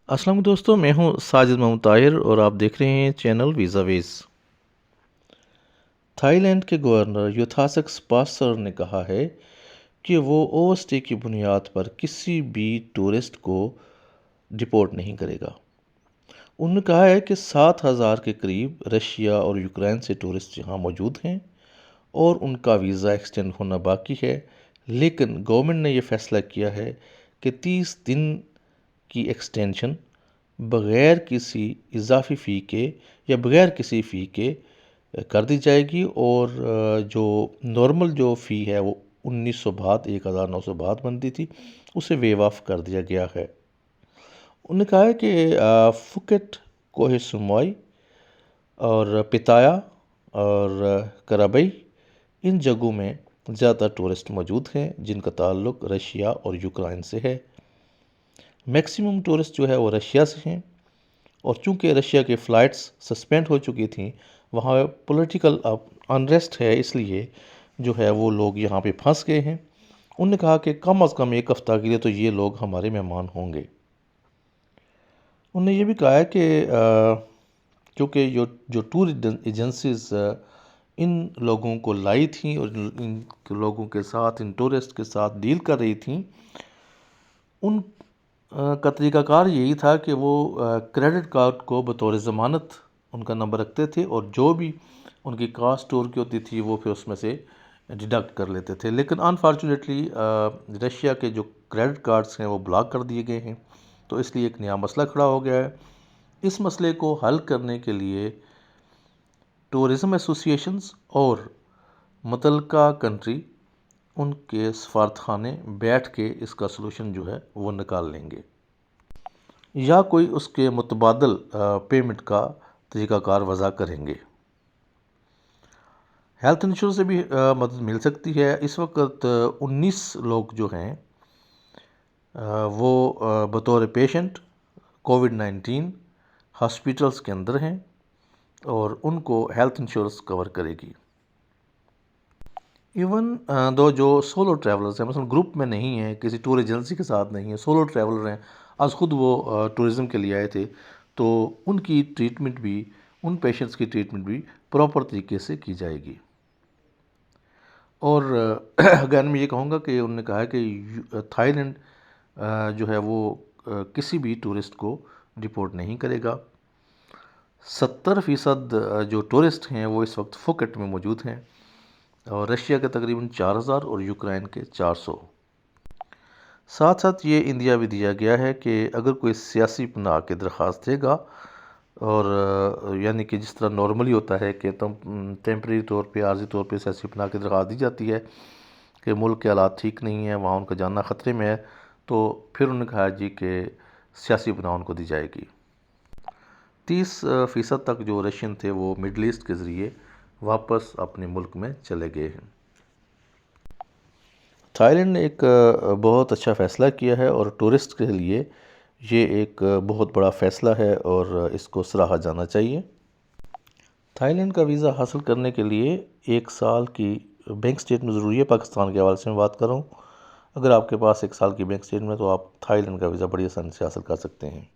अस्सलाम दोस्तों, मैं हूं साजिद मोहम्मद ताहिर और आप देख रहे हैं चैनल वीज़ावेज़। थाईलैंड के गवर्नर युथासक स्पासर ने कहा है कि वो ओवरस्टे की बुनियाद पर किसी भी टूरिस्ट को डिपोर्ट नहीं करेगा। उन्होंने कहा है कि 7,000 के करीब रशिया और यूक्रेन से टूरिस्ट यहाँ मौजूद हैं और उनका वीज़ा एक्सटेंड होना बाकी है, लेकिन गवर्नमेंट ने यह फैसला किया है कि 30 दिन की एक्सटेंशन बग़ैर किसी इजाफी फ़ी के या बग़ैर किसी फ़ी के कर दी जाएगी और जो नॉर्मल जो फ़ी है वो 1900 बात 1900 बात बनती थी, उसे वेव ऑफ कर दिया गया है। उन्होंने कहा है कि फुकेट, कोह सुमोई और पिताया और कराबई, इन जगहों में ज़्यादा टूरिस्ट मौजूद हैं जिनका ताल्लुक़ रशिया और यूक्रेन से है। मैक्सिमम टूरिस्ट जो है वो रशिया से हैं और चूंकि रशिया की फ़्लाइट्स सस्पेंड हो चुकी थी, वहाँ पॉलिटिकल अनरेस्ट है, इसलिए जो है वो लोग यहाँ पे फंस गए हैं। उन्होंने कहा कि कम अज़ कम एक हफ़्ता के लिए तो ये लोग हमारे मेहमान होंगे। उन्होंने ये भी कहा है कि क्योंकि जो टूर एजेंसीज़ इन लोगों को लाई थी और इन लोगों के साथ, इन टूरिस्ट के साथ डील कर रही थी, उन का तरीक़ाकार यही था कि वो क्रेडिट कार्ड को बतौर ज़मानत उनका नंबर रखते थे और जो भी उनकी कास्ट टूर की होती थी वो फिर उसमें से डिडक्ट कर लेते थे। लेकिन अनफॉर्चुनेटली रशिया के जो क्रेडिट कार्ड्स हैं वो ब्लॉक कर दिए गए हैं, तो इसलिए एक नया मसला खड़ा हो गया है। इस मसले को हल करने के लिए टूरिज़म एसोसिएशंस और मुतल्लिका कंट्री उनके सफारतखाने बैठ के इसका सलूशन जो है वो निकाल लेंगे या कोई उसके मुतबादल पेमेंट का तरीक़ाकार वज़ा करेंगे। हेल्थ इंश्योरेंस से भी मदद मिल सकती है। इस वक्त 19 लोग जो हैं वो बतौर पेशेंट कोविड-19 हॉस्पिटल्स के अंदर हैं और उनको हेल्थ इंश्योरेंस कवर करेगी। इवन दो जो सोलो ट्रैवलर्स हैं, मतलब ग्रुप में नहीं है, किसी टूर एजेंसी के साथ नहीं है, सोलो ट्रैवलर हैं, आज ख़ुद वो टूरिज़म के लिए आए थे, तो उनकी ट्रीटमेंट भी, उन पेशेंट्स की ट्रीटमेंट भी प्रॉपर तरीके से की जाएगी। और अगर मैं ये कहूँगा कि उन्होंने कहा है कि थाईलैंड जो है वो किसी भी टूरिस्ट को डिपोर्ट नहीं करेगा। 70% जो टूरिस्ट हैं वो इस वक्त फुकेट में मौजूद हैं और रशिया के तकरीबन 4,000 और यूक्रेन के 400। साथ साथ ये इंदिया भी दिया गया है कि अगर कोई सियासी पनाह की दरख्वास्त देगा, और यानी कि जिस तरह नॉर्मली होता है कि टेम्परेरी तौर पे, आर्जी तौर पे सियासी पनाह की दरख्वास्त दी जाती है कि मुल्क के हालात ठीक नहीं है, वहाँ उनका जाना ख़तरे में है, तो फिर उन्होंने कहा जी कि सियासी पनाह उनको दी जाएगी। 30% तक जो रशियन थे वो मिडल ईस्ट के ज़रिए वापस अपने मुल्क में चले गए हैं। थाईलैंड ने एक बहुत अच्छा फ़ैसला किया है और टूरिस्ट के लिए ये एक बहुत बड़ा फ़ैसला है और इसको सराहा जाना चाहिए। थाईलैंड का वीज़ा हासिल करने के लिए 1 साल की बैंक स्टेटमेंट ज़रूरी है। पाकिस्तान के हवाले से मैं बात कर रहा हूँ। अगर आपके पास 1 साल की बैंक स्टेटमेंट है तो आप थाईलैंड का वीज़ा बड़ी आसानी से हासिल कर सकते हैं।